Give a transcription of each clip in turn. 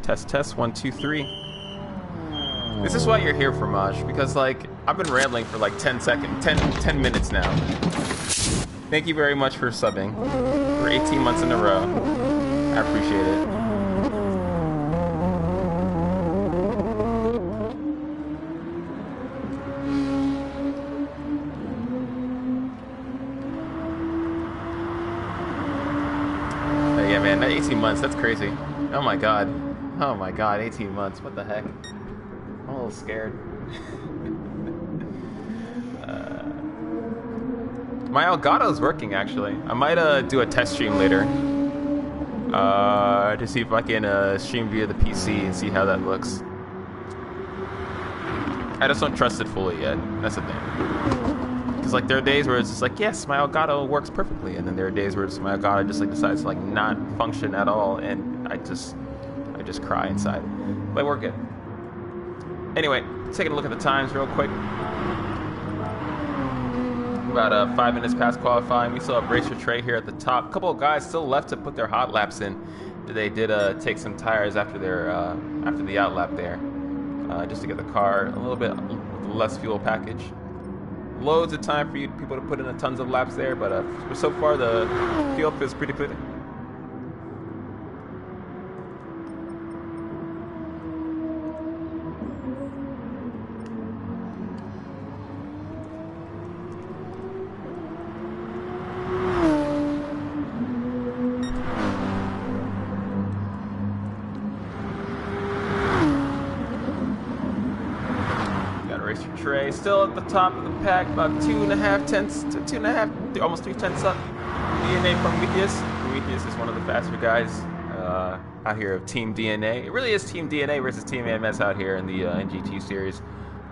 Test, test, 1, 2, 3. This is why you're here for, Maj, because, like, I've been rambling for like 10 minutes now. Thank you very much for subbing for 18 months in a row. I appreciate it. But yeah, man, that 18 months, that's crazy. Oh my god. Oh my god, 18 months, what the heck? I'm a little scared. My Elgato's working, actually. I might do a test stream later. To see if I can stream via the PC and see how that looks. I just don't trust it fully yet. That's the thing. Because like there are days where it's just like, yes, my Elgato works perfectly, and then there are days where it's, my Elgato just like decides to like not function at all, and I just cry inside. But we're good. Anyway, taking a look at the times real quick. About 5 minutes past qualifying. We still have Racer Trey here at the top. A couple of guys still left to put their hot laps in. They did take some tires after their after the out lap there, just to get the car a little bit less fuel package. Loads of time for you people to put in a tons of laps there, but so far the field feels pretty clear. Still at the top of the pack, about 2.5 tenths to 2.5, almost 3 tenths up. DNA Prometheus. Prometheus is one of the faster guys out here of Team DNA. It really is Team DNA versus Team AMS out here in the NGT series,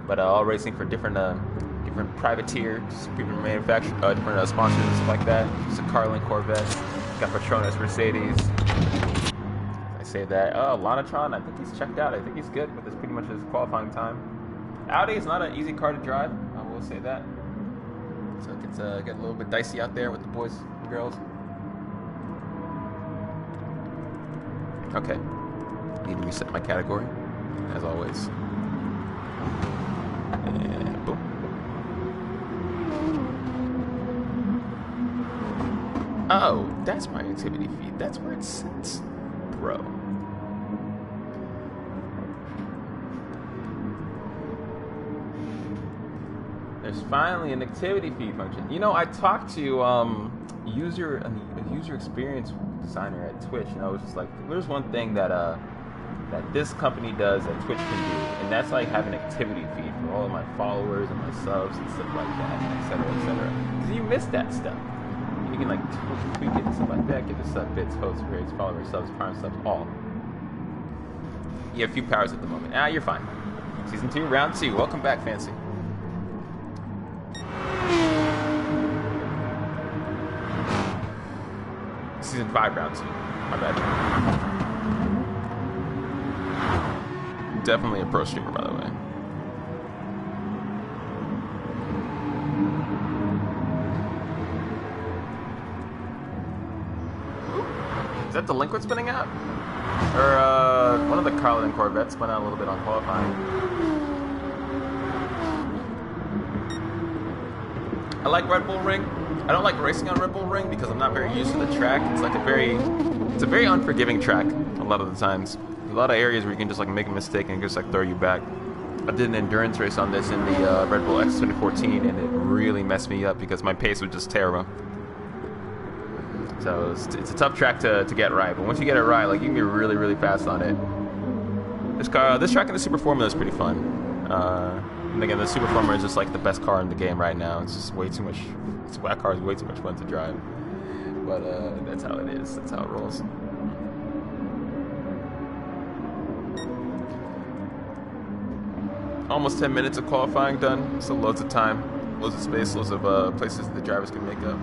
but all racing for different privateers, different manufacturers, different sponsors and stuff like that. It's a Carlin Corvette. Got Petronas Mercedes. I say that. Oh, Lanatron. I think he's checked out. I think he's good, but that's pretty much his qualifying time. Audi is not an easy car to drive, I will say that. So it gets get a little bit dicey out there with the boys and girls. Okay, need to reset my category, as always. And boom. Oh, that's my activity feed. That's where it sits, bro. There's finally an activity feed function. You know, I talked to a user experience designer at Twitch, and I was just like, there's one thing that that this company does that Twitch can do, and that's like have an activity feed for all of my followers and my subs and stuff like that, etc., etc. Because you miss that stuff. You can like tweak it and stuff like that, get the sub bits, host grades, followers, subs, prime subs, all. You have a few powers at the moment. You're fine. Season 2, round 2. Welcome back, Fancy. Season 5, round 2. My bad. Definitely a pro streamer, by the way. Is that Delinquent spinning out? Or one of the Carlin Corvettes spun out a little bit on qualifying. I like Red Bull Ring. I don't like racing on Red Bull Ring because I'm not very used to the track. It's like a very unforgiving track a lot of the times. There's a lot of areas where you can just like make a mistake and just like throw you back. I did an endurance race on this in the Red Bull X 2014, and it really messed me up because my pace was just terrible. So it's a tough track to get right, but once you get it right, like you can be really, really fast on it. This track in the Super Formula is pretty fun. And again, the Super Formula is just like the best car in the game right now. It's just way too much. That car is way too much fun to drive. But that's how it is. That's how it rolls. Almost 10 minutes of qualifying done. So loads of time, loads of space, loads of places the drivers can make up.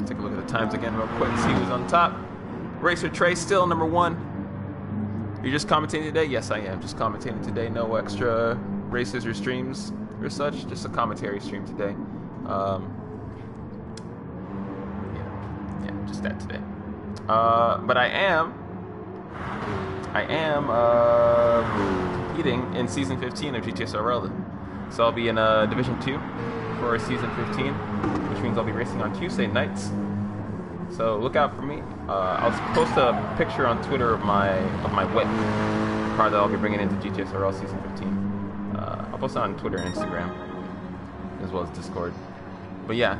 Take a look at the times again real quick. See who's on top. Racer Trey still number 1. You're just commentating today? Yes, I am. Just commentating today. No extra races or streams or such. Just a commentary stream today. Yeah, just that today. But I am competing in season 15 of GTSRL. So I'll be in Division 2 for season 15, which means I'll be racing on Tuesday nights. So look out for me. I'll post a picture on Twitter of my whip car that I'll be bringing into GTSRL season 15. I'll post it on Twitter and Instagram, as well as Discord. But yeah,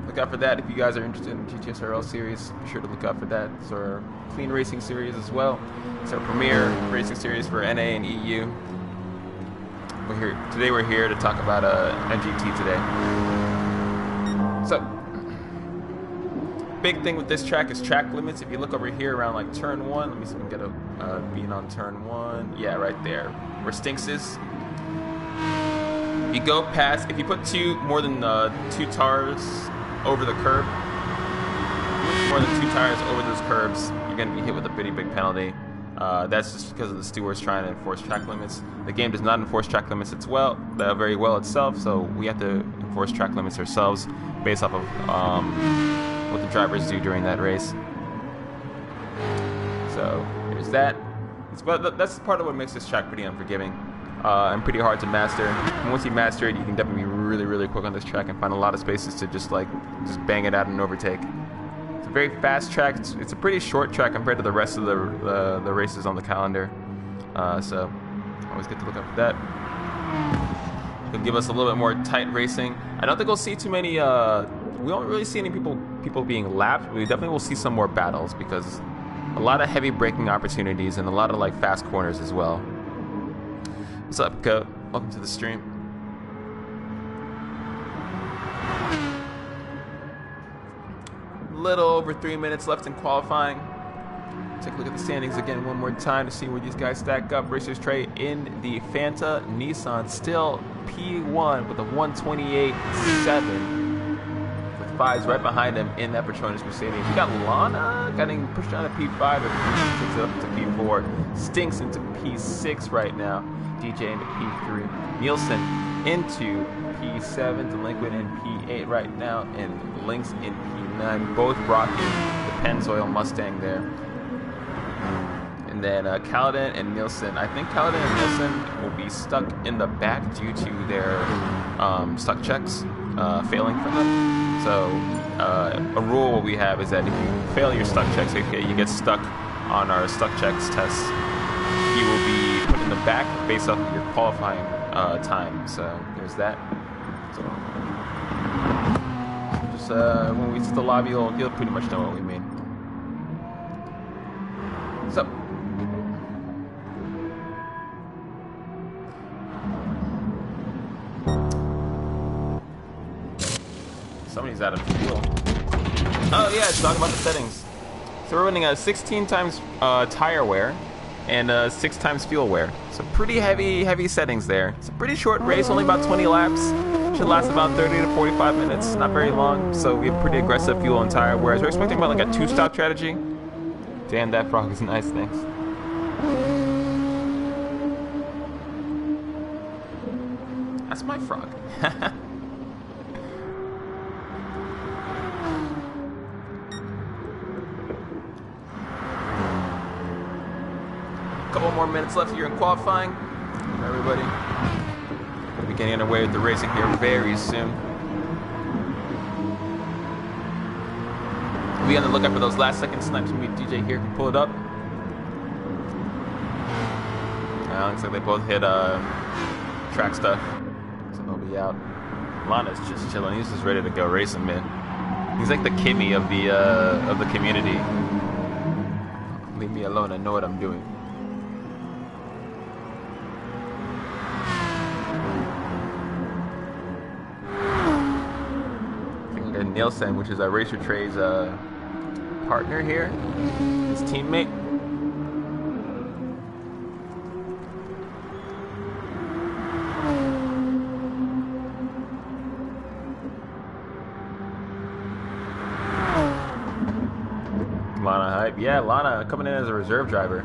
look out for that. If you guys are interested in the GTSRL series, be sure to look out for that. It's our clean racing series as well. It's our premier racing series for NA and EU. Today we're here to talk about NGT today. So, big thing with this track is track limits. If you look over here around like turn 1, let me see if we can get a being on turn 1. Yeah, right there, where Stinks is. You go past, if you put more than 2 tires over the curb, more than 2 tires over those curbs, you're going to be hit with a pretty big penalty. That's just because of the stewards trying to enforce track limits. The game does not enforce track limits very well itself, so we have to enforce track limits ourselves based off of what the drivers do during that race. So there's that. But that's part of what makes this track pretty unforgiving and pretty hard to master. And once you master it, you can definitely be really, really quick on this track and find a lot of spaces to just bang it out and overtake. It's a very fast track. It's a pretty short track compared to the rest of the races on the calendar. So always good to look up for that. It'll give us a little bit more tight racing. I don't think we'll see too many. We don't really see any people being lapped. We definitely will see some more battles because a lot of heavy braking opportunities and a lot of fast corners as well. What's up, Coat? Welcome to the stream. Little over 3 minutes left in qualifying. Take a look at the standings again one more time to see where these guys stack up. Racers Trey in the Fanta Nissan, still P1 with a 128.7. With Fives right behind him in that Petronas Mercedes. We got Lana getting pushed down to P5 and takes it up to P4. Stinks into P6 right now. DJ into P3. Nielsen into P7. Delinquent in P8 right now. And Lynx in P9. Both rocking the Pennzoil Mustang there. And then Kaladin and Nielsen. I think Kaladin and Nielsen will be stuck in the back due to their stuck checks failing for them. So a rule we have is that if you fail your stuck checks, okay, you get stuck on our stuck checks test, you will be put in the back based off of your qualifying time. So there's that. So just when we see the lobby, you'll pretty much know what we mean. So. Somebody's out of fuel. Oh yeah, let's talk about the settings. So we're running a 16 times tire wear and 6 times fuel wear. So pretty heavy settings there. It's a pretty short race, only about 20 laps. Should last about 30 to 45 minutes, not very long. So we have pretty aggressive fuel and tire wear. We're expecting about a 2-stop strategy. Damn, that frog is nice, thanks. That's my frog. Couple more minutes left here in qualifying. Everybody, we'll be getting underway with the racing here very soon. We'll be on the lookout for those last second snipes. Meet DJ here. Can pull it up. Looks like they both hit track stuff, so they'll be out. Lana's just chilling. He's just ready to go racing, man. He's like the Kimmy of the community. Leave me alone. I know what I'm doing. Nielsen, which is Racer Trey's partner here, his teammate. Lana hype. Yeah, Lana coming in as a reserve driver.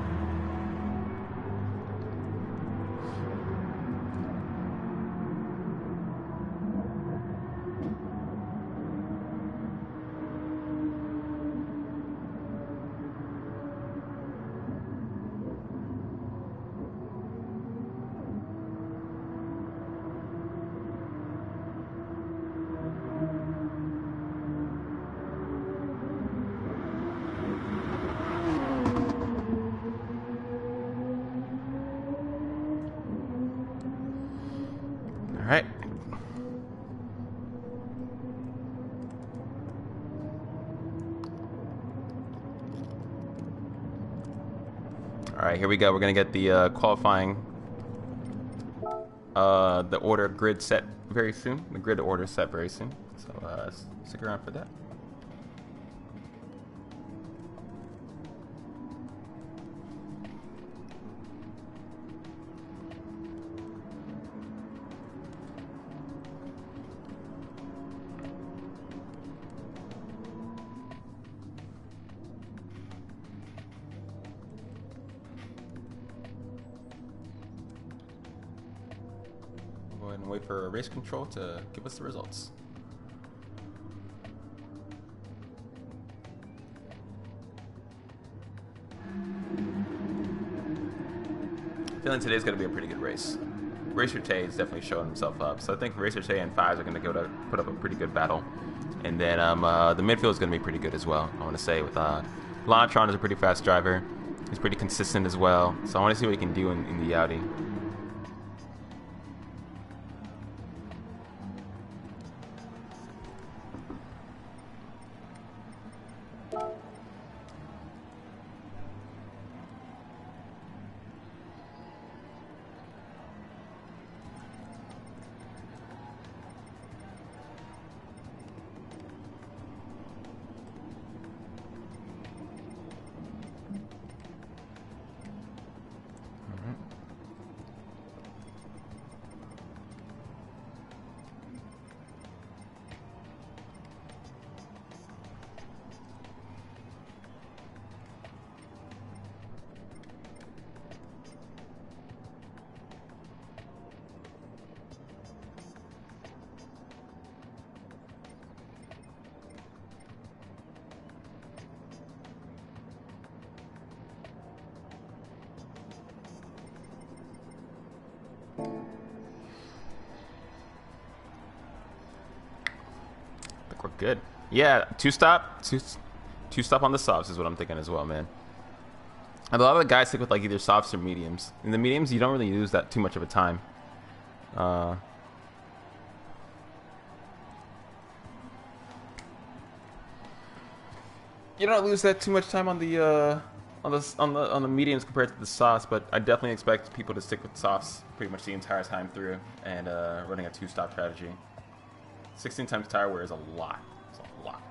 All right, here we go. We're gonna get the qualifying, the order grid set very soon. The grid order set very soon. So stick around for that. Go ahead and wait for race control to give us the results. Feeling today's going to be a pretty good race. Racer Tay is definitely showing himself up, so I think Racer Tay and Fives are going to go to put up a pretty good battle. And then the midfield is going to be pretty good as well. I want to say with Lantron is a pretty fast driver. He's pretty consistent as well, so I want to see what he can do in the Audi. We're good. Yeah, two stop on the softs is what I'm thinking as well, man. And a lot of the guys stick with like either softs or mediums. In the mediums, you don't really lose that too much of a time. You don't lose that too much time on the mediums compared to the softs, but I definitely expect people to stick with softs pretty much the entire time through and running a two-stop strategy. 16 times tire wear is a lot. It's a lot.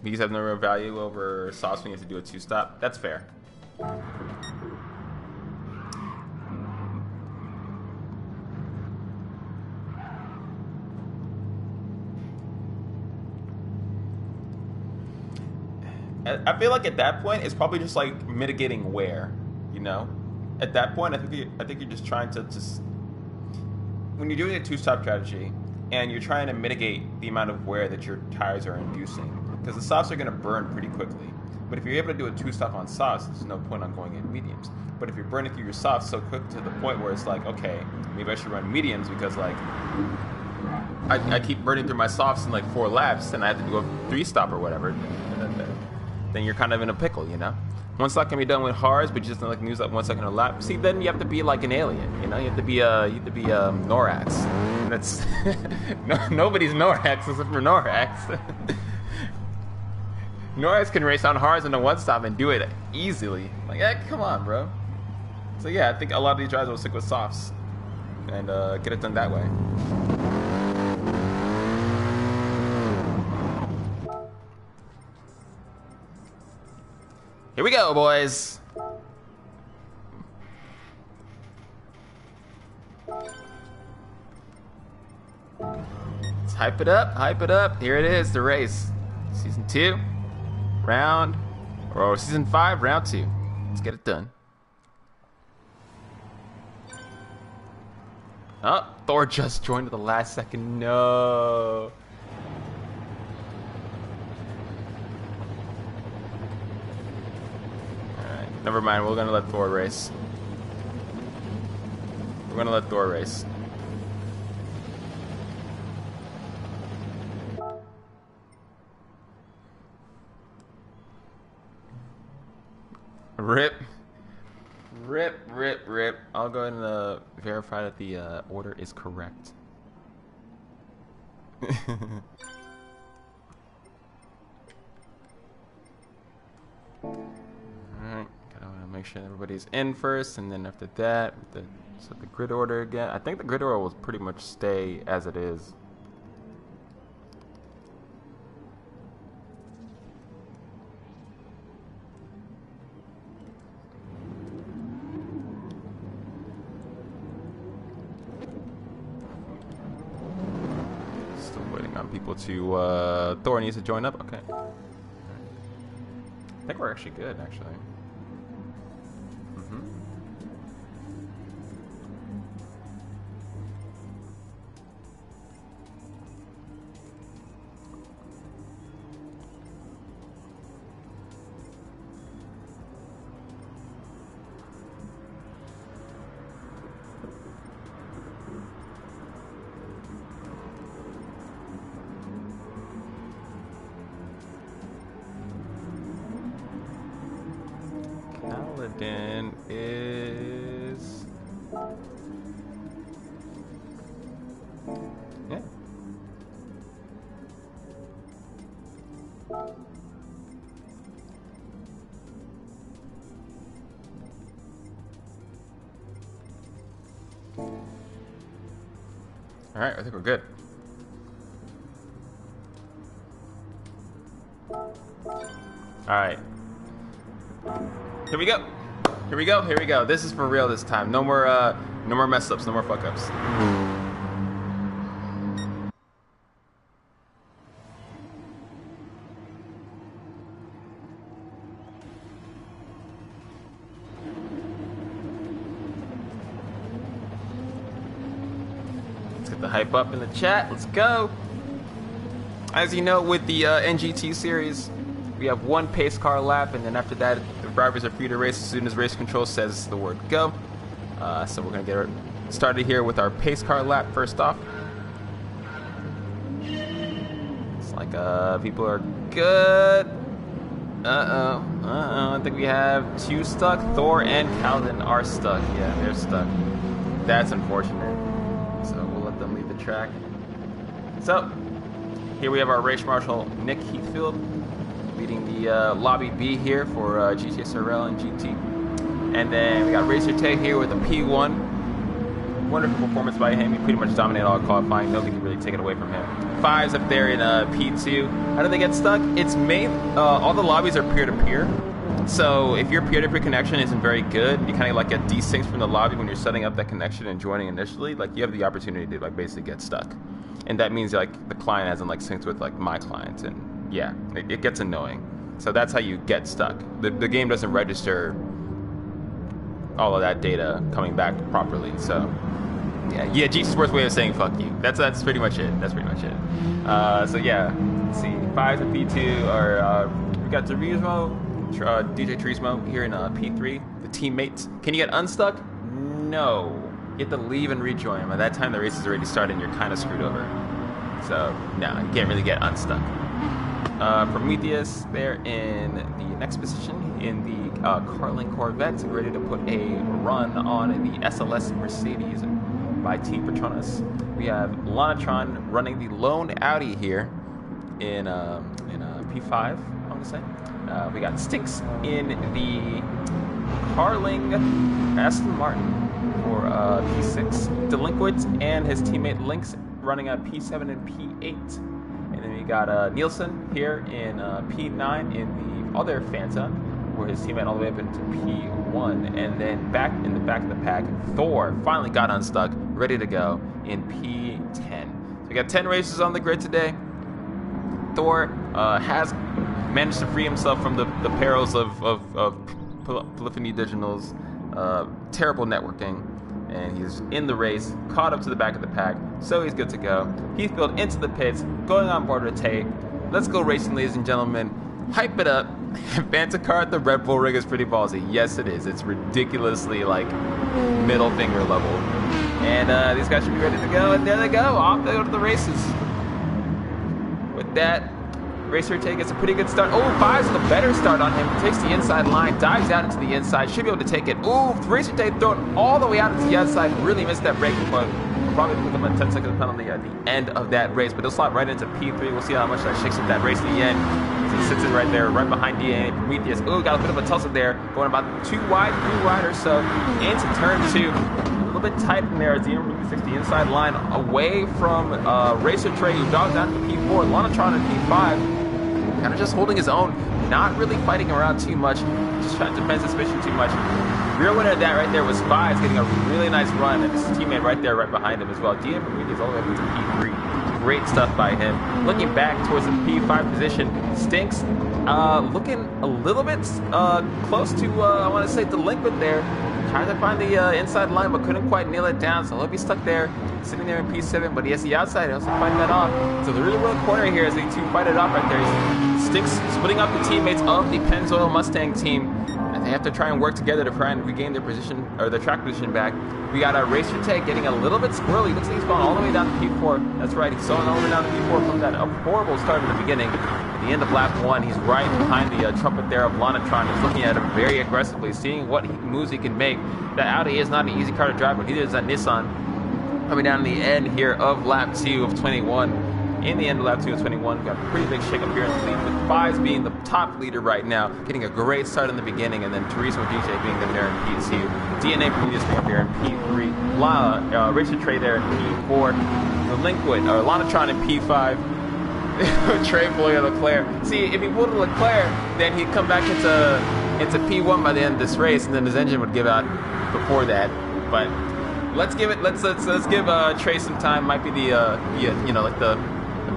These have no real value over sauce when you have to do a two-stop. That's fair. I feel like at that point, it's probably just like mitigating wear, you know? At that point, I think you're just trying to when you're doing a two-stop strategy and you're trying to mitigate the amount of wear that your tires are inducing, because the softs are going to burn pretty quickly. But if you're able to do a two-stop on softs, there's no point on going in mediums. But if you're burning through your softs so quick to the point where it's like, okay, maybe I should run mediums because like I keep burning through my softs in like 4 laps and I have to do a 3-stop or whatever, then you're kind of in a pickle, you know? One stop can be done with hards, but you just like use that 1 second a lap. See, then you have to be like an alien, you know? You have to be Norax. And that's nobody's Norax except for Norax. Norax can race on hards in a 1-stop and do it easily. Like, come on, bro. So yeah, I think a lot of these drivers will stick with softs and get it done that way. Here we go, boys. Let's hype it up, hype it up. Here it is, the race. Season 2. Season 5, round 2. Let's get it done. Oh, Thor just joined at the last second. No. Alright, never mind. We're gonna let Thor race. We're gonna let Thor race. Rip. Rip, rip, rip. I'll go ahead and verify that the order is correct. Alright, gotta make sure everybody's in first, and then after that, set the grid order again. I think the grid order will pretty much stay as it is. People to Thor needs to join up. Okay, I think we're actually good, actually. Paladin is... yeah. All right, I think we're good. All right. Here we go. Here we go. Here we go. This is for real this time. No more mess ups. No more fuck ups. Let's get the hype up in the chat. Let's go. As you know, with the NGT series, we have one pace car lap, and then after that, the drivers are free to race as soon as race control says the word go. So we're going to get started here with our pace car lap first off. It's like people are good. I think we have two stuck. Thor and Calvin are stuck. Yeah, they're stuck. That's unfortunate. So we'll let them leave the track. So here we have our race marshal, Nick Heathfield, leading the Lobby B here for GTSRL and GT. And then we got Racer Tay here with a P1. Wonderful performance by him. He pretty much dominated all qualifying. Nobody can really take it away from him. Fives up there in P2. How do they get stuck? It's all the lobbies are peer-to-peer. So if your peer-to-peer connection isn't very good, you kind of like get desynced from the lobby when you're setting up that connection and joining initially. Like you have the opportunity to like basically get stuck. And that means like the client hasn't like synced with like my client, and yeah, it gets annoying. So that's how you get stuck. The game doesn't register all of that data coming back properly. So yeah, G Sports way of saying fuck you. That's pretty much it. That's pretty much it. So yeah, let's see. Fives and P2 are we got Turismo, DJ Turismo here in P3. The teammates. Can you get unstuck? No. You have to leave and rejoin. By that time, the race is already started, and you're kind of screwed over. So no, you can't really get unstuck. Prometheus there in the next position in the Carling Corvette, ready to put a run on the SLS Mercedes by Team Petronas. We have Lanatron running the lone Audi here in P5, I want to say. We got Stinks in the Carling Aston Martin for P6. Delinquent and his teammate Lynx running at P7 and P8. And then we got Nielsen here in P9 in the other Fanta, where his teammate all the way up into P1. And then back in the back of the pack, Thor finally got unstuck, ready to go in P10. So we got 10 races on the grid today. Thor has managed to free himself from the perils of Polyphony Digital's terrible networking. And he's in the race, caught up to the back of the pack, so he's good to go. Heathfield into the pits, going on board with Tate. Let's go racing, ladies and gentlemen. Hype it up. Fantacar at the Red Bull rig is pretty ballsy. Yes, it is. It's ridiculously, like, middle finger level. And these guys should be ready to go, and there they go. Off they go to the races. With that, Racer Tay gets a pretty good start. Oh, Fives with a better start on him. Takes the inside line, dives out into the inside. Should be able to take it. Ooh, Racer Tay thrown all the way out into the outside. Really missed that braking point. We'll probably give him a 10-second penalty at the end of that race, but he'll slot right into P3. We'll see how much that shakes up that race at the end. He sits it right there, right behind DNA Prometheus. Ooh, got a bit of a tussle there. Going about 2 wide, 3 wide or so into turn 2. A little bit tight in there as the the inside line away from Racer Tay, who dogs down to P4. Lanatron and P5. Kind of just holding his own, not really fighting around too much, just trying to defend suspicion too much. Real winner of that right there was Fives, getting a really nice run, and his teammate right there, right behind him as well. DM Prometheus all the way up into P3. Great stuff by him. Looking back towards the P5 position, Stinks looking a little bit close to, I want to say, delinquent there. Trying to find the inside line, but couldn't quite nail it down, so he'll be stuck there, sitting there in P7, but he has the outside, he has to fight that off. So the really real corner here is the two fight it off right there. Stinks splitting up the teammates of the Pennzoil Mustang team, and they have to try and work together to try and regain their position, or their track position back. We got a Racer Tay getting a little bit squirrely. Looks like he's falling all the way down to P4. That's right, he's falling all the way down to P4 from that horrible start in the beginning. At the end of lap 1, he's right behind the trumpet there of Lanatron. He's looking at him very aggressively, seeing what moves he can make. That Audi is not an easy car to drive, but neither is that Nissan. Coming down the end here of lap 2 of 21. In the end of lap 2 of 21, we got a pretty big shake-up here in the lead, with Fives being the top leader right now, getting a great start in the beginning, and then Turismo DJ being there in P2. DNA Prometheus being there in P3. Racer Tay there in P4. Delinquent, or Lanatron in P5. Trey Boy Leclerc. See, if he pulled a Leclerc, then he'd come back into P1 by the end of this race, and then his engine would give out before that. But let's give Trey some time. Might be the like the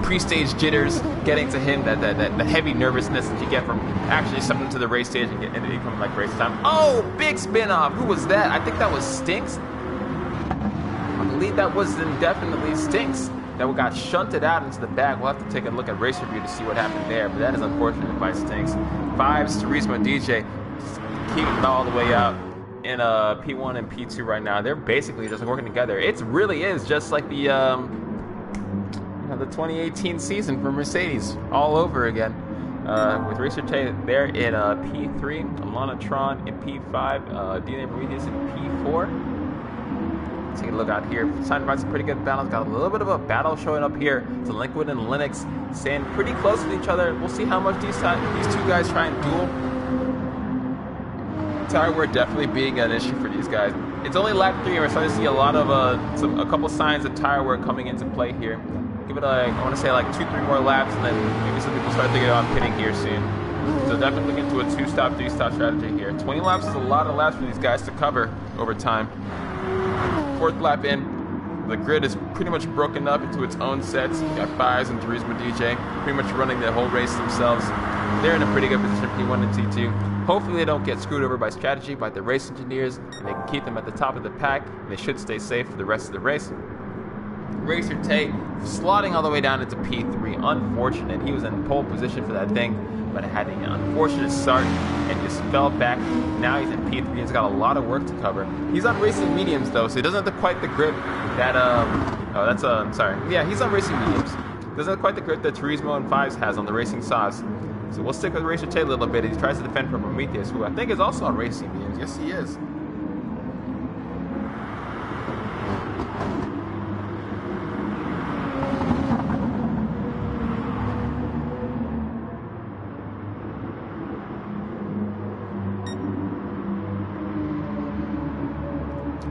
pre-stage jitters getting to him, that heavy nervousness that you get from actually stepping into the race stage and becoming like race time. Oh, big spin off. Who was that? I think that was Stinks. I believe that was definitely Stinks. That got shunted out into the back. We'll have to take a look at race review to see what happened there, but that is unfortunate by Stinks. Fives, Turismo DJ, keeping it all the way out in P1 and P2 right now. They're basically just working together. It really is just like the 2018 season for Mercedes all over again. With Racer Tay there in P3, Lanatron in P5, DNA Prometheus in P4. Take a look out here. Trying to find some pretty good balance. Got a little bit of a battle showing up here. Delinquent and Linux staying pretty close to each other. We'll see how much these two guys try and duel. Tire wear definitely being an issue for these guys. It's only lap 3, and we're starting to see a lot of a couple signs of tire wear coming into play here. Give it I want to say like 2-3 more laps, and then maybe some people start thinking about pitting here soon. So definitely looking into a 2-stop, 3-stop strategy here. 20 laps is a lot of laps for these guys to cover over time. 4th lap in, the grid is pretty much broken up into its own sets. You got Fives and Turismo DJ pretty much running the whole race themselves. They're in a pretty good position, P1 and T2. Hopefully they don't get screwed over by strategy, by the race engineers, and they can keep them at the top of the pack, and they should stay safe for the rest of the race. Racer Tay slotting all the way down into P3. Unfortunate. He was in pole position for that thing, but it had an unfortunate start and just fell back. Now he's in P3. He's got a lot of work to cover. He's on racing mediums though, so he doesn't have quite the grip that he's on racing mediums. Doesn't have quite the grip that Turismo and Fives has on the racing sauce. So we'll stick with Racer Tay a little bit. He tries to defend from Prometheus, who I think is also on racing mediums. Yes, he is.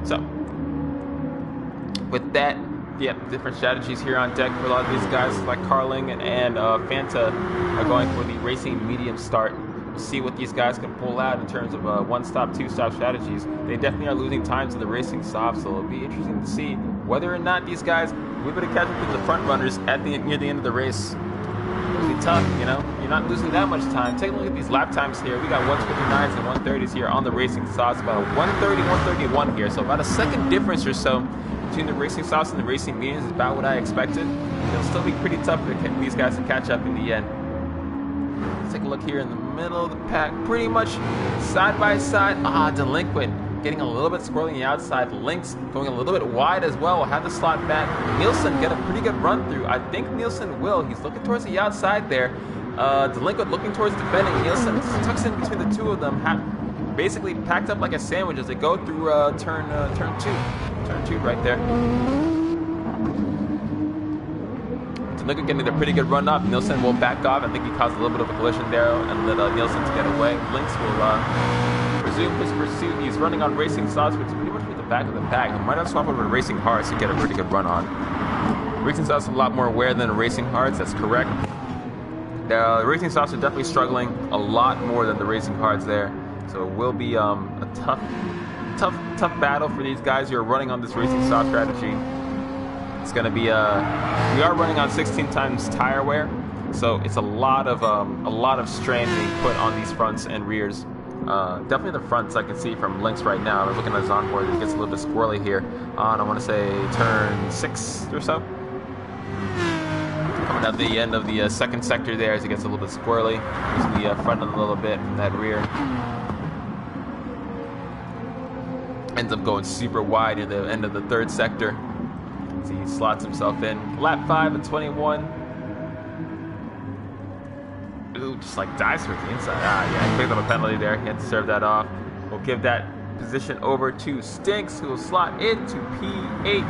So, with that, different strategies here on deck for a lot of these guys, like Carling and Fanta are going for the racing medium start. We'll see what these guys can pull out in terms of 1-stop, 2-stop strategies. They definitely are losing time to the racing soft, so it'll be interesting to see whether or not these guys will be able to catch up to the front runners near the end of the race. It'll be tough, you know. You're not losing that much time. Take a look at these lap times here. We got 129s and 130s here on the racing sauce. About a 130, 131 here. So about a second difference or so between the racing sauce and the racing mediums is about what I expected. It'll still be pretty tough for these guys to catch up in the end. Let's take a look here in the middle of the pack. Pretty much side by side. Delinquent getting a little bit squirrely on the outside. Lynx going a little bit wide as well. Will have the slot back. Nielsen get a pretty good run through. I think Nielsen will. He's looking towards the outside there. Delinquent looking towards defending. Nielsen tucks in between the two of them. Basically packed up like a sandwich as they go through turn two. Turn 2 right there. Delinquent getting a pretty good run up. Nielsen will back off. I think he caused a little bit of a collision there and let Nielsen to get away. Lynx will resume his pursuit. He's running on Racing Sauce, which is pretty much at the back of the pack. He might have swapped over to Racing Hearts to get a pretty good run on. Racing Sauce is a lot more aware than Racing Hearts. That's correct. The Racing Sauce are definitely struggling a lot more than the Racing Hearts there. So it will be a tough battle for these guys who are running on this Racing Sauce strategy. It's going to be we are running on 16 times tire wear, so it's a lot of strain being put on these fronts and rears. Definitely the fronts I can see from Lynx right now. I'm looking at his onboard. It gets a little bit squirrely here on, I want to say, turn 6 or so. Coming out the end of the second sector there as it gets a little bit squirrely. Using the front end a little bit from that rear. Ends up going super wide at the end of the third sector. As he slots himself in. Lap 5 at 21. Ooh, just like dives towards the inside. Yeah, he picked up a penalty there. He had to serve that off. We'll give that position over to Stinks, who will slot into P8.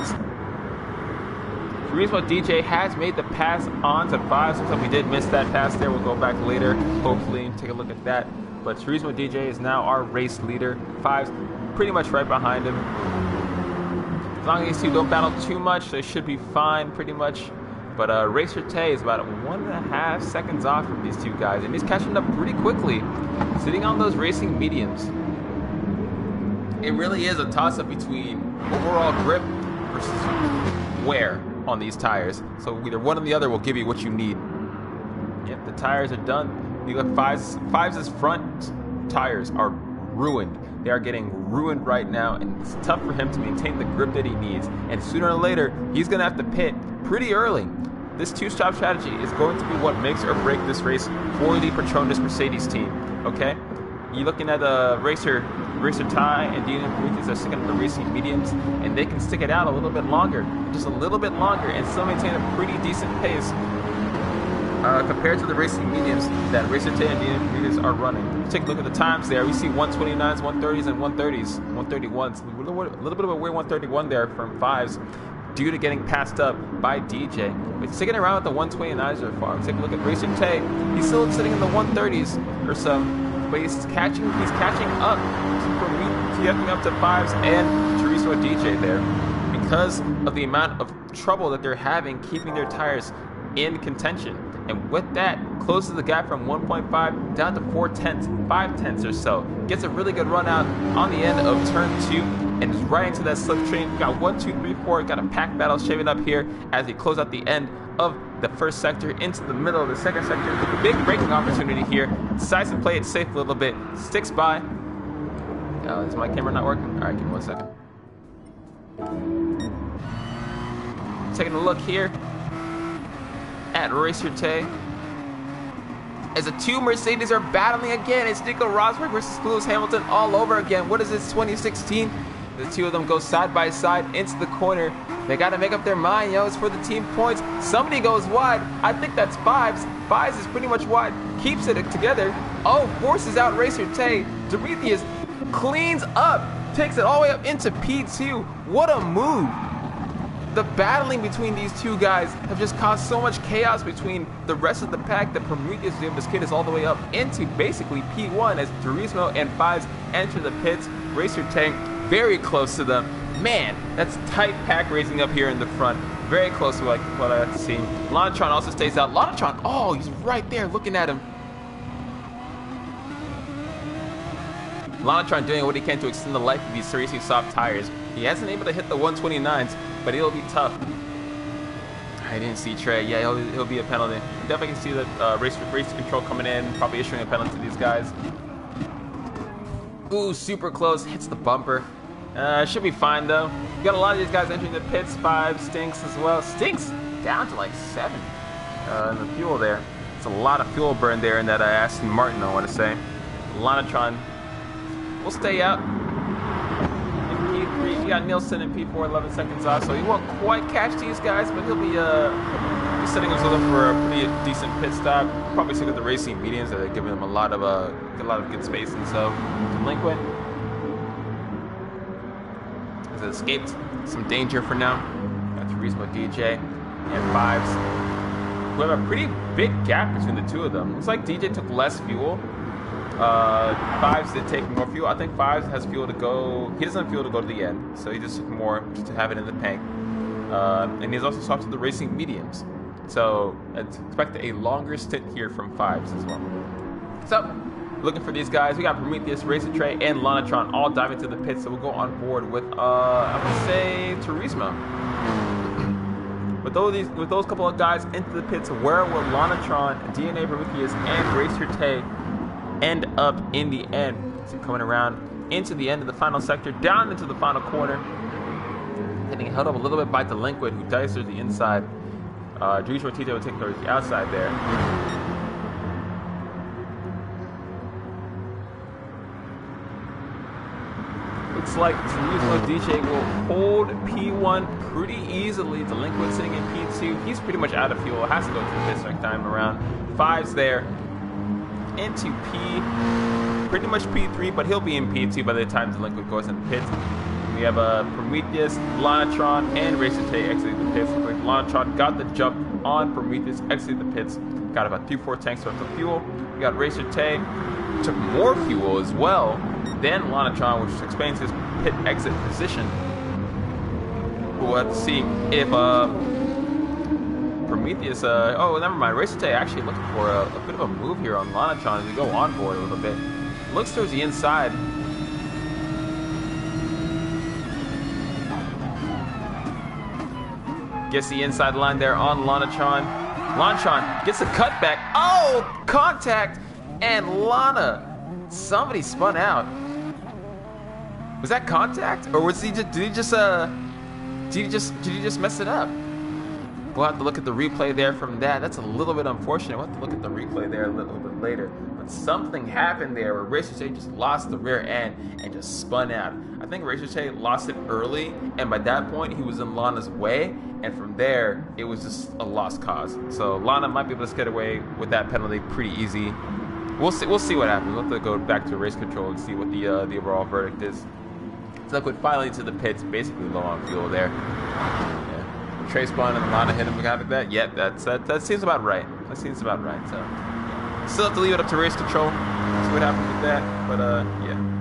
Turismo DJ has made the pass on to 5. So we did miss that pass there. We'll go back later, hopefully, and take a look at that. But Turismo DJ is now our race leader. 5's pretty much right behind him. As long as these two don't battle too much, they should be fine, pretty much. But Racer Tay is about 1.5 seconds off from these two guys, and he's catching up pretty quickly, sitting on those racing mediums. It really is a toss-up between overall grip versus wear on these tires. So either one or the other will give you what you need. Yep, the tires are done. You look, Fives' front tires are ruined. They are getting ruined right now, and it's tough for him to maintain the grip that he needs. And sooner or later, he's going to have to pit pretty early. This two-stop strategy is going to be what makes or break this race for the Petronas Mercedes team. Okay, you're looking at Racer Ty and Dino Prometheus are sticking at the racing mediums, and they can stick it out a little bit longer, just a little bit longer, and still maintain a pretty decent pace. Compared to the racing mediums that Racer Tay and Dino Prometheus are running. Take a look at the times there. We see 129s, 130s, and 130s, 131s. A little bit of a weird 131 there from Fives due to getting passed up by DJ. But sticking around with the 129s so far. Take a look at Racer Tay. He's still sitting in the 130s or so, but he's catching up to Fives and Turismo DJ there because of the amount of trouble that they're having keeping their tires in contention. And with that, closes the gap from 1.5 down to 5/10 or so. Gets a really good run out on the end of turn 2 and is right into that slipstream. Got 1, 2, 3, 4. Got a pack battle shaping up here as he close out the end of the first sector into the middle of the second sector. Big braking opportunity here. Decides to play it safe a little bit. Sticks by. Is my camera not working? All right, give me 1 second. Taking a look here at Racer Tay as the two Mercedes are battling again. It's Nico Rosberg versus Lewis Hamilton all over again. What is this, 2016? The two of them go side by side into the corner. They got to make up their mind, yo. It's for the team points. Somebody goes wide. I think that's Fives. Fives is pretty much wide. Keeps it together. Oh, forces out Racer Tay. Demetrius cleans up. Takes it all the way up into P2. What a move. The battling between these two guys have just caused so much chaos between the rest of the pack that Prometheus is able to skid us all the way up into basically P1 as Turismo and Fives enter the pits. Racer Tank very close to them. Man, that's tight pack racing up here in the front. Very close to what I've seen. Lonatron also stays out. Lonatron, oh, he's right there looking at him. Lonatron doing what he can to extend the life of these Racing Soft tires. He hasn't been able to hit the 129s, but it'll be tough. I didn't see Trey. Yeah, he'll be a penalty. Definitely can see that race control coming in, probably issuing a penalty to these guys. Ooh, super close. Hits the bumper. Should be fine though. You got a lot of these guys entering the pits. 5 Stinks as well. Stinks down to like 7 in the fuel there. It's a lot of fuel burn there in that Aston Martin, I want to say. Lonatron will stay out. You got Nielsen in P4, 11 seconds off, so he won't quite catch these guys, but he'll be setting himself up for a pretty decent pit stop. Probably stick with the racing mediums that are giving him a lot of good spacing. So Delinquent has escaped some danger for now. Got Turismo DJ and Fives. We have a pretty big gap between the two of them. Looks like DJ took less fuel. Fives did take more fuel. I think Fives has fuel to go. He doesn't have fuel to go to the end, so he just took more just to have it in the tank. And he's also swapped to the racing mediums. So expect a longer stint here from Fives as well. So looking for these guys. We got Prometheus, Racer Trey, and Lanatron all diving to the pits. So we'll go on board with I would say Turismo. With those couple of guys into the pits, where will Lanatron, DNA Prometheus, and Racer Tay end up in the end? So coming around into the end of the final sector, down into the final corner, getting held up a little bit by Delinquent, who dives through the inside. Turismo TJ will take towards the outside there. Looks like Turismo DJ will hold P1 pretty easily. Delinquent sitting in P2. He's pretty much out of fuel. Has to go to the pits next time around. Fives there into pretty much P3, but he'll be in P2 by the time Delinquent goes in the pits. We have Prometheus, Lanatron, and Racer Tay exiting the pits. Looks like Lanatron got the jump on Prometheus, exiting the pits. Got about 2-4 tanks worth of fuel. We got Racer Tay, took more fuel as well than Lanatron, which explains his pit exit position. We'll have to see if Prometheus, oh, never mind. Racer Tay actually looking for a bit of a move here on Lanatron as we go on board a little bit. Looks towards the inside. Gets the inside line there on Lanatron. Lanatron gets a cutback. Oh, contact! And Lana, somebody spun out. Was that contact, or was he just? Did he just mess it up? We'll have to look at the replay there from that. That's a little bit unfortunate. We'll have to look at the replay there a little bit later. But something happened there where Racer Tay just lost the rear end and just spun out. I think Racer Tay lost it early, and by that point he was in Lana's way, and from there it was just a lost cause. So Lana might be able to get away with that penalty pretty easy. We'll see what happens. We'll have to go back to race control and see what the overall verdict is. So Liquid finally to the pits, basically low on fuel there. Yeah. Trey spun and Lana hit him like that. Yep, that seems about right. That seems about right. So still have to leave it up to race control. See what happens with that. But yeah.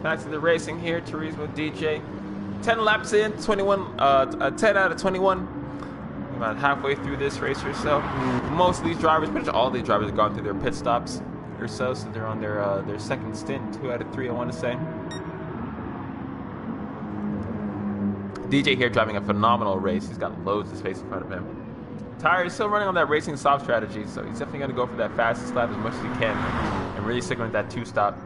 Back to the racing here. Turismo DJ, 10 laps in, 21, 10 out of 21. About halfway through this race or so. Most of these drivers, pretty much all these drivers have gone through their pit stops or so they're on their second stint, 2 out of 3, I want to say. DJ here driving a phenomenal race. He's got loads of space in front of him. Tyre is still running on that racing soft strategy, so he's definitely going to go for that fastest lap as much as he can and really stick with that 2-stop.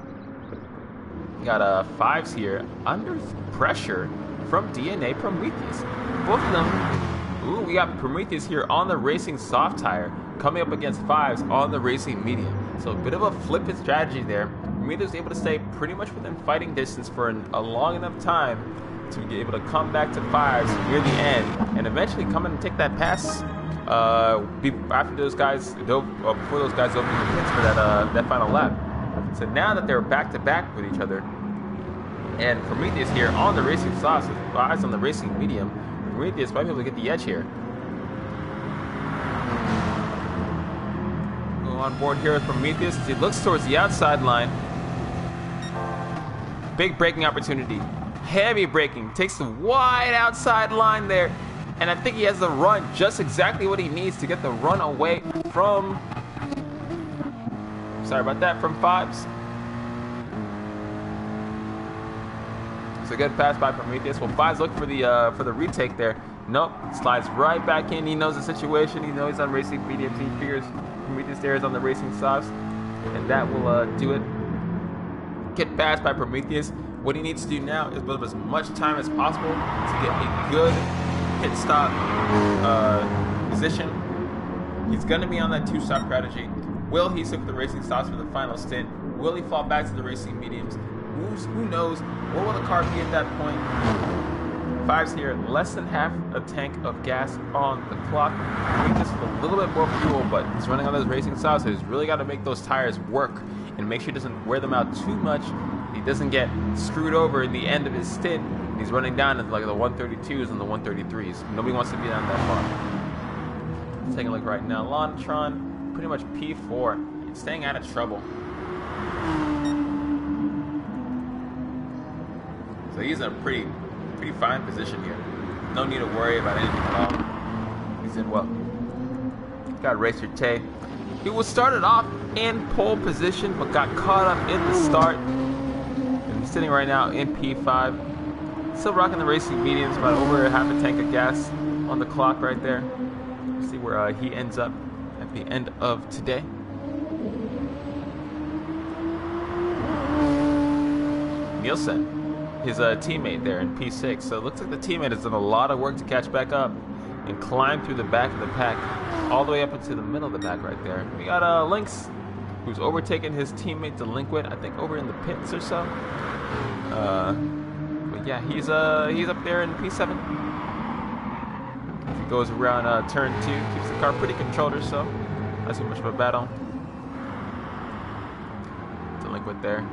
We got Fives here under pressure from DNA Prometheus. Both of them. Ooh, we got Prometheus here on the racing soft tire coming up against Fives on the racing medium. So a bit of a flippant strategy there. Prometheus was able to stay pretty much within fighting distance for a long enough time to be able to come back to Fives near the end and eventually come in and take that pass after those guys, before those guys opened the pits for that final lap. So now that they're back to back with each other, and Prometheus here on the racing soft, so Fives on the racing medium, Prometheus might be able to get the edge here. Go on board here with Prometheus as he looks towards the outside line. Big braking opportunity. Heavy braking. Takes the wide outside line there. And I think he has the run just exactly what he needs to get the run away from... Sorry about that, from Fives. a good pass by Prometheus. Well, Fives look for the retake there. Nope, slides right back in. He knows the situation. He knows he's on racing mediums. He figures Prometheus there is on the racing softs, and that will do it. Get passed by Prometheus. What he needs to do now is build up as much time as possible to get a good pit stop position. He's going to be on that 2-stop strategy. Will he stick with the racing softs for the final stint? Will he fall back to the racing mediums? Who knows? Where will the car be at that point? Fives here, less than half a tank of gas on the clock. Just with a little bit more fuel, but he's running on those racing softs, so he's really got to make those tires work and make sure he doesn't wear them out too much. He doesn't get screwed over in the end of his stint. He's running down into like the 132s and the 133s. Nobody wants to be down that far. Let's take a look right now. Lonatron, pretty much P4. He's staying out of trouble. So he's in a pretty fine position here. No need to worry about anything at all. He's in well. Got Racer Tay. He was started off in pole position, but got caught up in the start. And he's sitting right now in P5. Still rocking the racing mediums, about over half a tank of gas on the clock right there. See where he ends up at the end of today. Nielsen, his teammate there in P6. So it looks like the teammate has done a lot of work to catch back up and climb through the back of the pack all the way up into the middle of the pack right there. We got Lynx, who's overtaken his teammate Delinquent, I think over in the pits or so. But yeah, he's up there in P7. He goes around turn 2, keeps the car pretty controlled or so. Not too much of a battle. Delinquent there.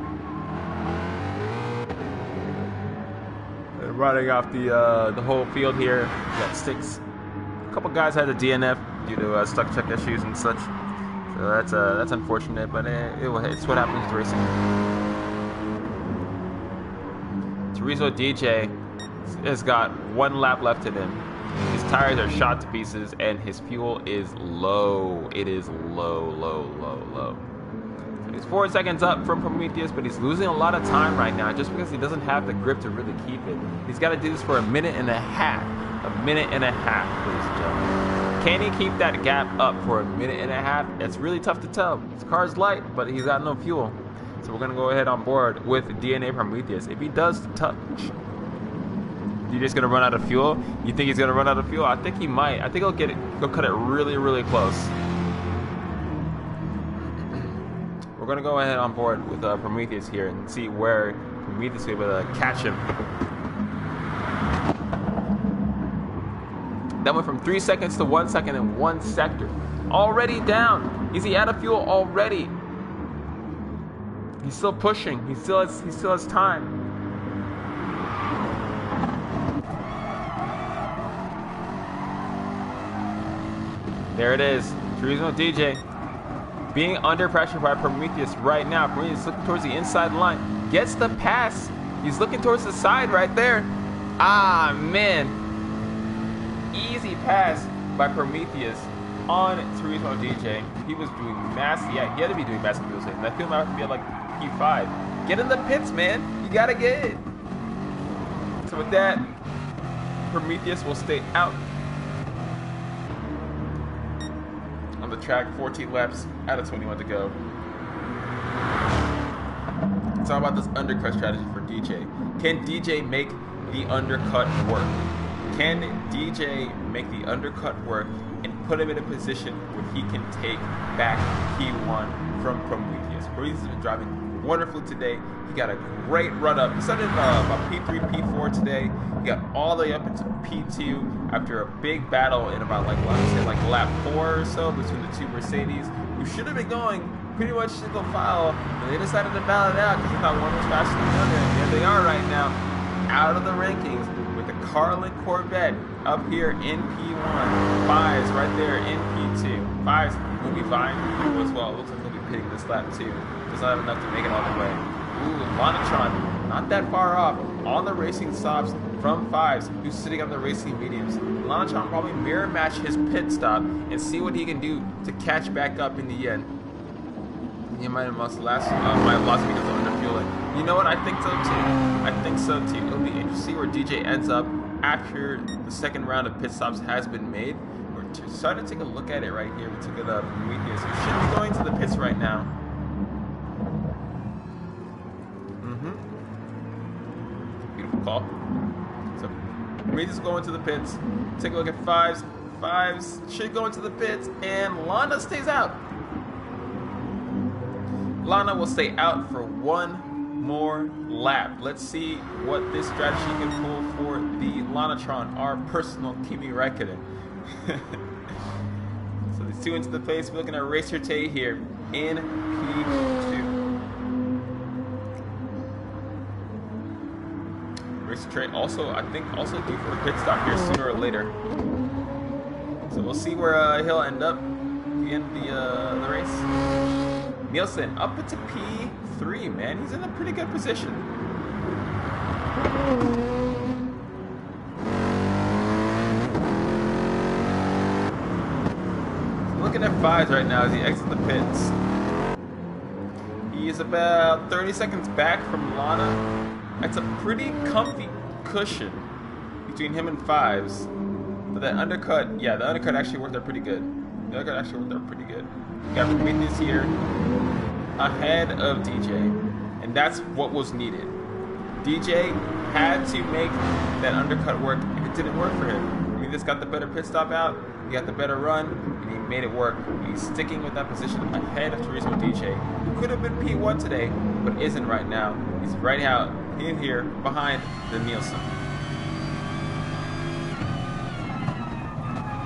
Running off the whole field here. We got Sticks. A couple guys had a DNF due to stuck check issues and such. So that's unfortunate, but it's what happens with racing. Chorizo DJ has got 1 lap left in him. His tires are shot to pieces, and his fuel is low. It is low. He's 4 seconds up from Prometheus, but he's losing a lot of time right now just because he doesn't have the grip to really keep it. He's got to do this for a minute and a half. A minute and a half, ladies and gentlemen. Can he keep that gap up for a minute and a half? It's really tough to tell. His car's light, but he's got no fuel. So we're going to go ahead on board with DNA Prometheus. If he does touch, you're just going to run out of fuel? You think he's going to run out of fuel? I think he might. I think he'll cut it really close. We're going to go ahead on board with Prometheus here and see where Prometheus will be able to catch him. That went from 3 seconds to 1 second in 1 sector. Already down. Is he out of fuel already? He's still pushing. He still has time. There it is. Chorizo DJ being under pressure by Prometheus right now. Prometheus looking towards the inside line. Gets the pass. He's looking towards the side right there. Ah, man. Easy pass by Prometheus on Chorizo DJ. He was doing massive. Yeah, he had to be doing massive fuel saving. That fuel might have to be at like P5. Get in the pits, man. You gotta get it. So with that, Prometheus will stay out on the track. 14 laps out of 21 to go. It's all about this undercut strategy for DJ. Can DJ make the undercut work? Can DJ make the undercut work and put him in a position where he can take back P1 from Prometheus? Prometheus has been driving wonderfully today. He got a great run up. He started about P3, P4 today. He got all the way up into P2 after a big battle in about like lap 4 or so between the 2 Mercedes, who should have been going pretty much single file, but they decided to battle it out because they thought one was faster than the other. And there they are right now, out of the rankings with the Carlin Corvette up here in P1. Fives right there in P2. Fives will be fine as well. Looks like he'll be pitting this lap too. Just not have enough to make it all the way. Ooh, Lonatron, not that far off on the racing stops from Fives, who's sitting on the racing mediums. Lonatron probably mirror match his pit stop and see what he can do to catch back up in the end. He might have lost might have lost because of underfueling. You know what? I think so too. I think so too. It'll be interesting to see where DJ ends up after the second round of pit stops has been made. We're starting to take a look at it right here. We took it up. Prometheus, who should be going to the pits right now. Beautiful call. So Prometheus going to the pits. Take a look at Fives. Fives should go into the pits, and Lana stays out. Lana will stay out for one more lap. Let's see what this strategy can pull for the Lanatron, our personal Kimi Räikkönen. So these two into the face. We're looking at Racer Tay here in P2. Racer Tay also, I think, also due for a pit stop here sooner or later. So we'll see where he'll end up in the race. Nielsen up into P3, man. He's in a pretty good position. So looking at Fives right now as he exits the pits. He is about 30 seconds back from Lana. That's a pretty comfy cushion between him and Fives. But that undercut, yeah, the undercut actually worked out pretty good. The undercut actually worked out pretty good. We got Prometheus here ahead of DJ, and that's what was needed. DJ had to make that undercut work, and it didn't work for him. Prometheus got the better pit stop out, he got the better run, and he made it work. He's sticking with that position ahead of Turismo DJ, who could have been P1 today, but isn't right now. He's right out in here behind the Nielsen.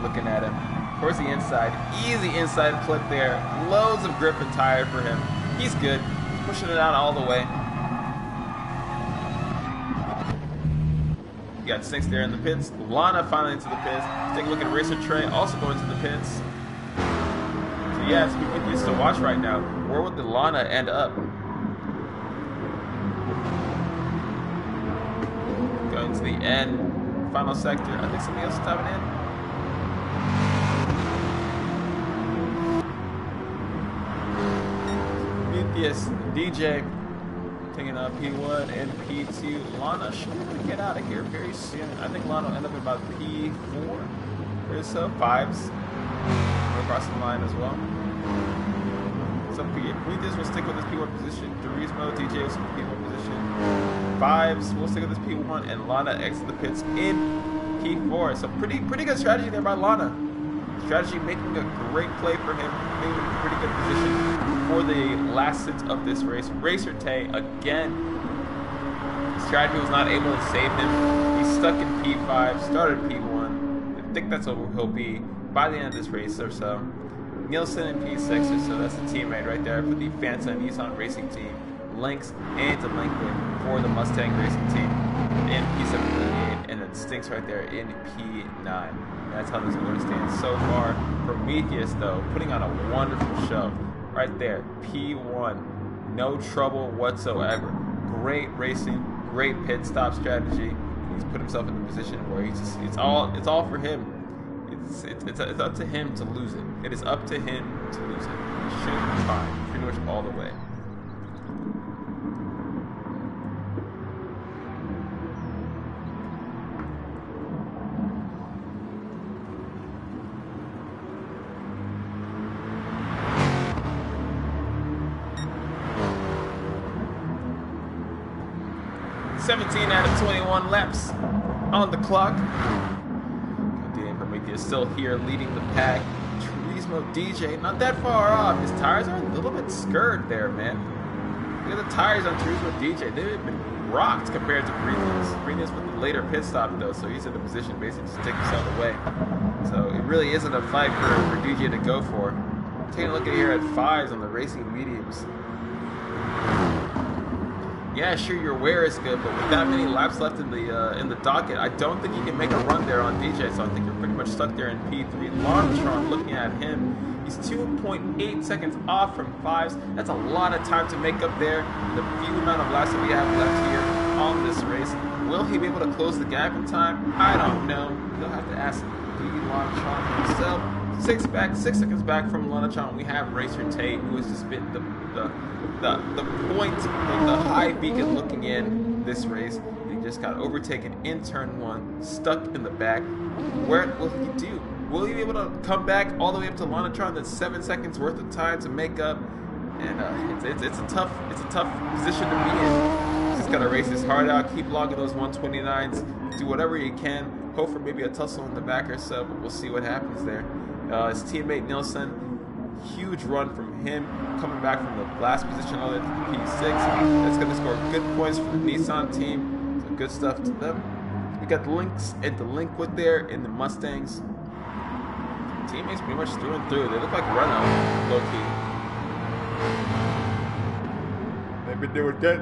Looking at him towards the inside, easy inside flip there, loads of grip and tire for him. He's good. He's pushing it out all the way. You got Sinks there in the pits. Lana finally into the pits. Let's take a look at Racer Trey also going to the pits. So yeah, it's Prometheus to watch right now. Where would the Lana end up? Going to the end, final sector. I think somebody else is diving in. Yes, DJ taking up P1 and P2. Lana should be able to get out of here very soon. I think Lana will end up at about P4 or so. Fives across the line as well. So Prometheus will stick with this P1 position. Turismo, DJ will stick with P1 position. Fives will stick with this P1, and Lana exits the pits in P4. So pretty good strategy there by Lana. Strategy making a great play for him, being in a pretty good position for the last stint of this race. Racer Tay again. Strategy was not able to save him. He's stuck in P5, started P1. I think that's what he'll be by the end of this race or so. Nielsen in P6 or so. That's the teammate right there for the Fanta and Nissan racing team. Lynx and Delinquent for the Mustang racing team in P7, and then Stinks right there in P9. That's how this order stands so far. Prometheus, though, putting on a wonderful show. Right there, P1, no trouble whatsoever. Great racing, great pit stop strategy. He's put himself in a position where he's just, it's all for him. It's up to him to lose it. It is up to him to lose it. He should be fine, pretty much all the way. Out of 21 laps on the clock. Goddamn, Prometheus still here leading the pack. Turismo DJ not that far off. His tires are a little bit scurred there, man. Look at the tires on Turismo DJ. They've been rocked compared to Prometheus. Prometheus with the later pit stop though, so he's in a position basically to take himself away. So it really isn't a fight for DJ to go for. Taking a look at here at Fives on the racing mediums. Yeah, sure, your wear is good, but with that many laps left in the docket, I don't think you can make a run there on DJ, so I think you're pretty much stuck there in P3. Larmstrong, looking at him, he's 2.8 seconds off from Fives. That's a lot of time to make up there. The few amount of laps that we have left here on this race. Will he be able to close the gap in time? I don't know. You'll have to ask Larmstrong himself. 6 seconds back from Lana. We have Racer Tate, who has just been the point, the high beacon looking in this race. He just got overtaken in turn 1, stuck in the back. What will he do? Will he be able to come back all the way up to Lanatron? That's 7 seconds worth of time to make up, and it's a tough position to be in. Just gotta race his heart out, keep logging those 129s, do whatever you can. Hope for maybe a tussle in the back or so, but we'll see what happens there. His teammate Nilsson, huge run from him, coming back from the last position all the way to the P6. That's going to score good points for the Nissan team. So good stuff to them. We got the Lynx and the Linkwood there in the Mustangs. Teammates pretty much through and through. They look like Renault, low-key. They've been doing good.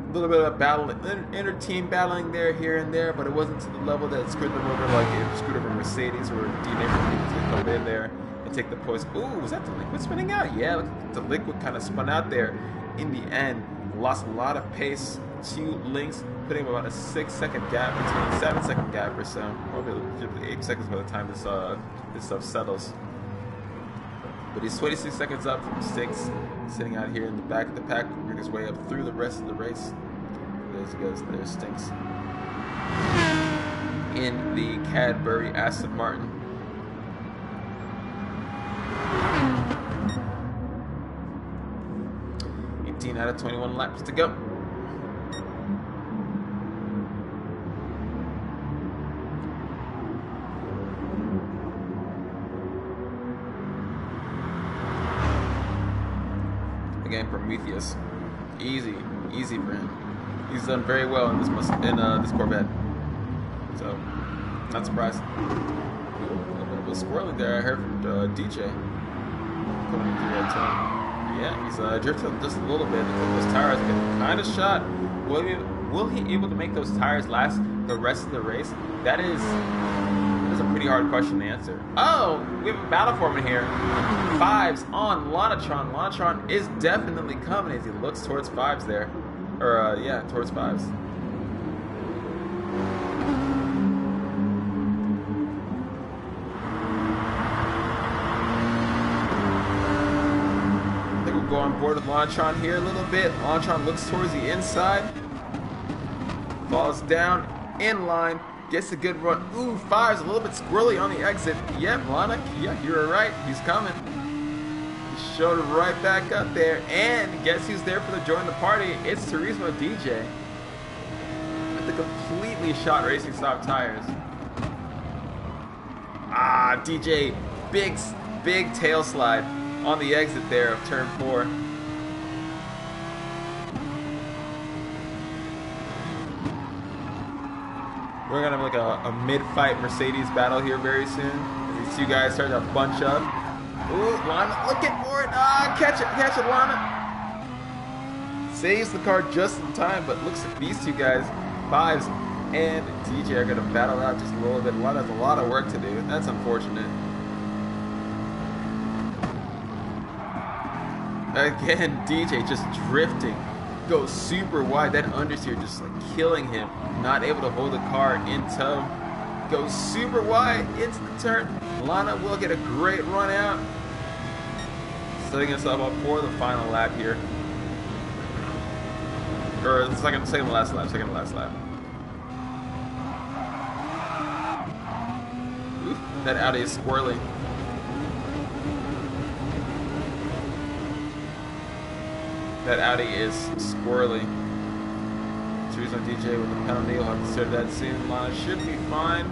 A little bit of a battle, inter-team battling there, here and there, but it wasn't to the level that screwed them over like it screwed over Mercedes, where D-Name was going to come in there and take the points. Ooh, was that the Liquid spinning out? Yeah, look, the Liquid kind of spun out there in the end. Lost a lot of pace to Lynx, putting about a 6-second gap between 7-second gap or so. Probably 8 seconds by the time this stuff settles. But he's 26 seconds up from 6, sitting out here in the back of the pack, working his way up through the rest of the race. There's Stinks in the Cadbury Aston Martin. Out of 21 laps to go. Again, Prometheus, easy for him. He's done very well in this Corvette, so not surprised. A little bit squirrely there. I heard from DJ. Coming through that time. Yeah, he's drifted just a little bit. Those tires get kind of shot. Will he able to make those tires last the rest of the race? That is a pretty hard question to answer. Oh, we have a battle forming here. 5s on Lanatron. Lanatron is definitely coming as he looks towards 5s there. Or, yeah, towards 5s. Go on board with Lanatron here a little bit. Lanatron looks towards the inside, falls down in line, gets a good run. Ooh, 5's a little bit squirrely on the exit. Yep, Lana, yeah, you're right. He's coming. He showed it right back up there. And guess who's there for the join the party? It's Turismo DJ with the completely shot racing stop tires. Ah, DJ, big tail slide on the exit there of turn 4. We're gonna have like a mid-fight Mercedes battle here very soon. These two guys start to bunch up. Ooh, Lana looking for it. Ah, catch it, Lana. Saves the car just in time, but looks like these two guys, 5s and DJ, are gonna battle out just a little bit. Lana has a lot of work to do. That's unfortunate. Again, DJ just drifting, goes super wide. That understeer just like killing him, not able to hold the car in tow. Goes super wide into the turn. Lana will get a great run out, setting himself up for the final lap here. Or second to last lap. Oof, that Audi is squirrely. That Audi is squirrely. Choose on DJ with the penalty. We'll have to consider that soon. Lana should be fine.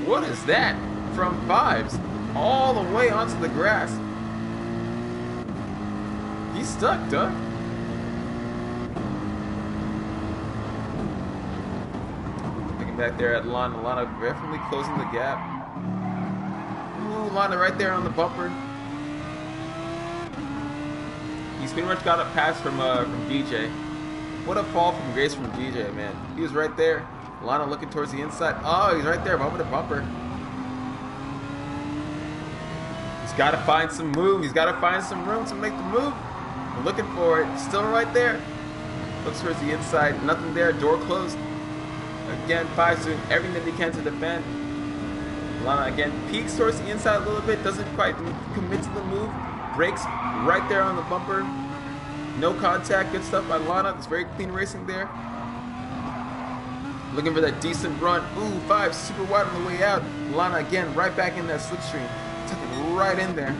What is that? From 5s all the way onto the grass. He's stuck, Doug. Looking back there at Lana. Lana definitely closing the gap. Lana right there on the bumper. He's pretty much got a pass from DJ. What a fall from grace from DJ, man. He was right there. Lana looking towards the inside. Oh, he's right there, bumper to bumper. He's got to find some move. He's got to find some room to make the move. We're looking for it. Still right there. Looks towards the inside. Nothing there. Door closed. Again, Five's doing everything that he can to defend. Lana again peeks towards the inside a little bit. Doesn't quite commit to the move. Brakes right there on the bumper. No contact. Good stuff by Lana. It's very clean racing there. Looking for that decent run. Ooh, Five super wide on the way out. Lana again right back in that slipstream. Took it right in there.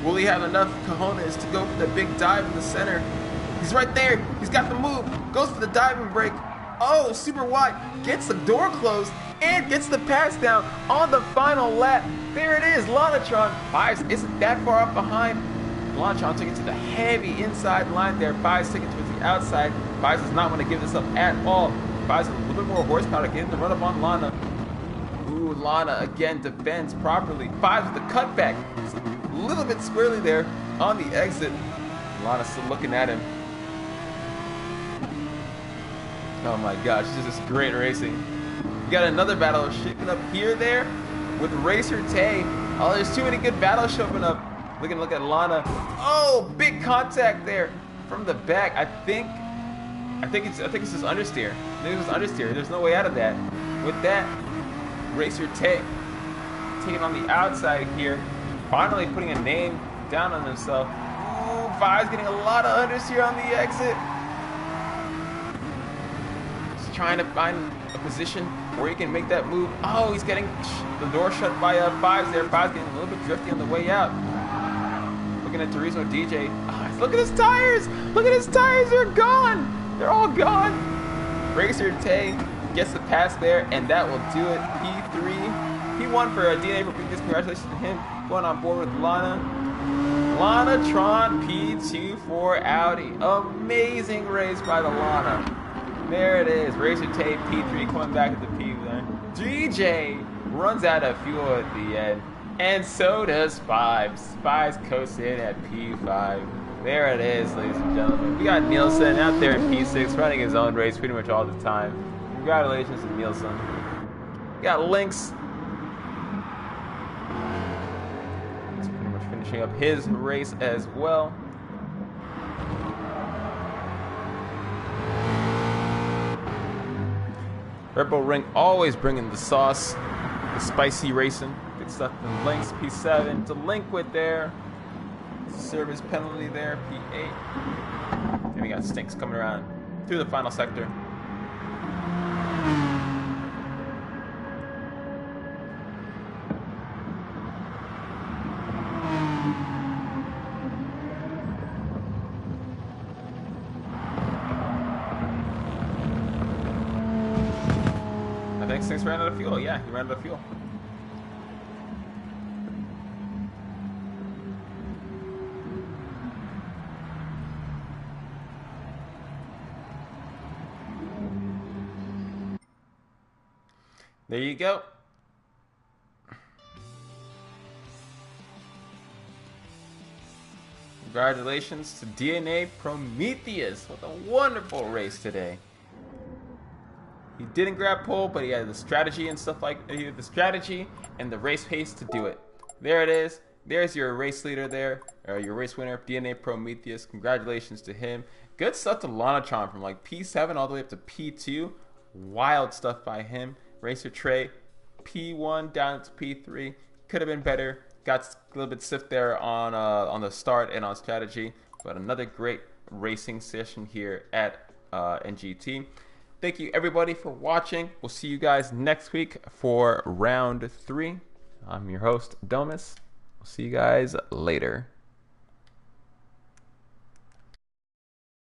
Will he have enough cojones to go for the big dive in the center? He's right there. He's got the move. Goes for the diving brake. Oh, super wide. Gets the door closed and gets the pass down on the final lap. There it is. Lanatron. Fives isn't that far up behind. Lanatron took it to the heavy inside line there. Fives took it towards the outside. Fives does not want to give this up at all. Fives with a little bit more horsepower, getting the run up on Lana. Ooh, Lana again defends properly. Fives with the cutback. It's a little bit squarely there on the exit. Lana still looking at him. Oh my gosh, this is great racing. We got another battle shaping up here there with Racer Tay. Oh, there's too many good battles shaping up. Look at Lana. Oh, big contact there from the back. I think it's just understeer. I think it was understeer. There's no way out of that. With that, Racer Tay taking on the outside here, finally putting a name down on himself. Ooh, Five's getting a lot of understeer on the exit. Just trying to find a position where he can make that move. Oh, he's getting the door shut by Fives there. Fives getting a little bit drifty on the way out. Looking at Turismo DJ. Oh, look at his tires. Look at his tires. They're gone. They're all gone. Racer Tay gets the pass there, and that will do it. P3. He won for a DNA for previous. Congratulations to him. Going on board with Lana. Lanatron P2 for Audi. Amazing race by the Lana. There it is. Racer Tay P3 coming back at the P there. DJ runs out of fuel at the end. And so does Fives. Fives coasts in at P5. There it is, ladies and gentlemen. We got Nielsen out there in P6 running his own race pretty much all the time. Congratulations to Nielsen. We got Lynx. He's pretty much finishing up his race as well. Red Bull Ring always bringing the sauce, the spicy racing. Good stuff from Lynx, P7. Delinquent there. Service penalty there, P8. And we got Stinks coming around through the final sector. I think Stinks ran out of fuel. Yeah, he ran out of fuel. There you go. Congratulations to DNA Prometheus. What a wonderful race today. He didn't grab pole, but he had the strategy and stuff like he had the strategy and the race pace to do it. There it is. There's your race leader there, or your race winner, DNA Prometheus. Congratulations to him. Good stuff to Lanatron from like P7 all the way up to P2. Wild stuff by him. Racer Trey, P1 down to P3. Could have been better. Got a little bit stiff there on the start and on strategy. But another great racing session here at NGT. Thank you everybody for watching. We'll see you guys next week for round 3. I'm your host, Domus. We'll see you guys later.